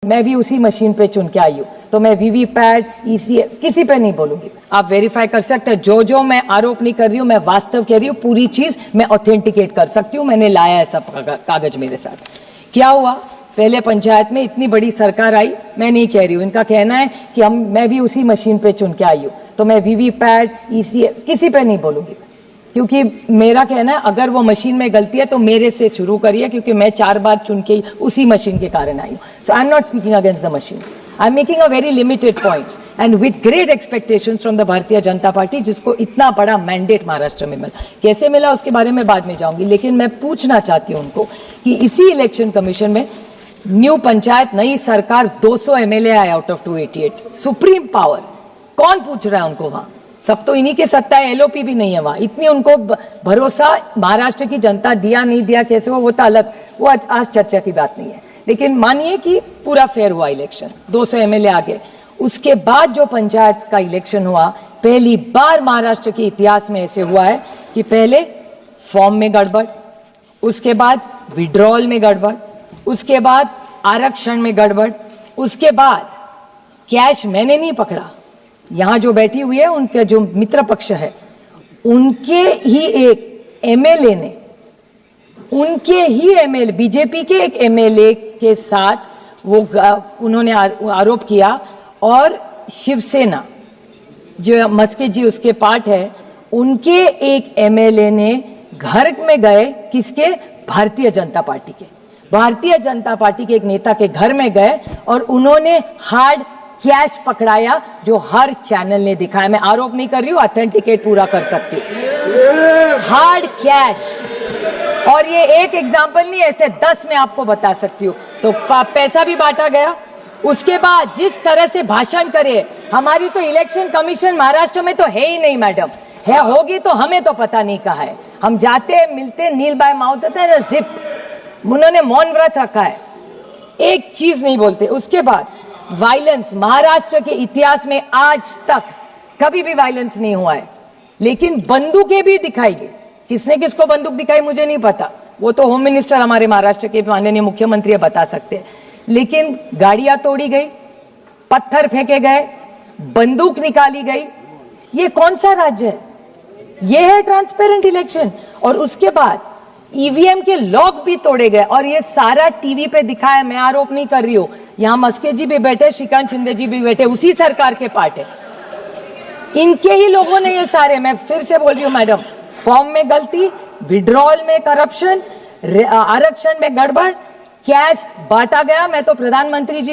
मैं भी उसी मशीन पे चुन के आई हूँ, तो मैं वीवीपैट ईसीएम किसी पे नहीं बोलूंगी। आप वेरीफाई कर सकते हैं, जो मैं आरोप नहीं कर रही हूँ, मैं वास्तव कह रही हूँ, पूरी चीज मैं ऑथेंटिकेट कर सकती हूँ। मैंने लाया है सब कागज मेरे साथ। क्या हुआ, पहले पंचायत में इतनी बड़ी सरकार आई, मैं नहीं कह रही हूँ, इनका कहना है कि मैं भी उसी मशीन पे चुन के आई हूँ, तो मैं वीवीपैट ईसीएम किसी पे नहीं बोलूंगी, क्योंकि मेरा कहना है अगर वो मशीन में गलती है तो मेरे से शुरू करिए, क्योंकि मैं 4 बार चुन के उसी मशीन के कारण आई हूँ। So I am not speaking against the machine, I am making a very limited point and with great expectations from the Bharatiya Janata party, जिसको इतना बड़ा मैंडेट महाराष्ट्र में मिला। कैसे मिला उसके बारे में बाद में जाऊंगी, लेकिन मैं पूछना चाहती हूँ उनको कि इसी इलेक्शन कमीशन में न्यू पंचायत, नई सरकार, 200 एमएलए आए आउट ऑफ 288, सुप्रीम पावर, कौन पूछ रहा है उनको वहां? सब तो इन्हीं के सत्ता है, एलओपी भी नहीं है वहां। इतनी उनको भरोसा महाराष्ट्र की जनता दिया नहीं दिया कैसे वो तो अलग, वो आज चर्चा की बात नहीं है। लेकिन मानिए कि पूरा फेयर हुआ इलेक्शन, 200 एमएलए आ गए। उसके बाद जो पंचायत का इलेक्शन हुआ, पहली बार महाराष्ट्र के इतिहास में ऐसे हुआ है कि पहले फॉर्म में गड़बड़, उसके बाद विड्रॉल में गड़बड़, उसके बाद आरक्षण में गड़बड़, उसके बाद कैश मैंने नहीं पकड़ा, यहां जो बैठी हुई है उनके जो मित्र पक्ष है उनके ही एक एमएलए ने, उनके ही एमएलए, बीजेपी के एक एमएलए के साथ वो उन्होंने आरोप किया, और शिवसेना जो मस्के जी उसके पार्ट है, उनके एक एमएलए ने घर में गए, किसके? भारतीय जनता पार्टी के, भारतीय जनता पार्टी के एक नेता के घर में गए और उन्होंने हार्ड कैश पकड़ाया, जो हर चैनल ने दिखाया। मैं आरोप नहीं कर रही हूं, ऑथेंटिकेट पूरा कर सकती हूं, हार्ड कैश। और ये एक एग्जांपल नहीं, ऐसे 10 में आपको बता सकती हूँ। तो पैसा भी बांटा गया। उसके बाद जिस तरह से भाषण करे, हमारी तो इलेक्शन कमीशन महाराष्ट्र में तो है ही नहीं मैडम, है होगी तो हमें तो पता नहीं कहा है। हम जाते मिलते नील बाय माउथ होता है ना, जिप, उन्होंने मौन व्रत रखा है, एक चीज नहीं बोलते। उसके बाद वायलेंस, महाराष्ट्र के इतिहास में आज तक कभी भी वायलेंस नहीं हुआ है, लेकिन बंदूकें भी दिखाई गई। किसने किसको बंदूक दिखाई मुझे नहीं पता, वो तो होम मिनिस्टर हमारे महाराष्ट्र के माननीय मुख्यमंत्री बता सकते हैं। लेकिन गाड़ियां तोड़ी गई, पत्थर फेंके गए, बंदूक निकाली गई। ये कौन सा राज्य है? ये है ट्रांसपेरेंट इलेक्शन। और उसके बाद ईवीएम के लॉक भी तोड़े गए, और ये सारा टीवी पे दिखाया। मैं आरोप नहीं कर रही हूं, यहां मस्के जी भी बैठे, श्रीकांत शिंदे जी भी बैठे, उसी सरकार के पार्ट है, इनके ही लोगों ने ये सारे, मैं फिर से बोल रही हूं मैडम, फॉर्म में गलती, विड्रॉल में करप्शन, आरक्षण में गड़बड़, कैश बांटा गया। मैं तो प्रधानमंत्री जी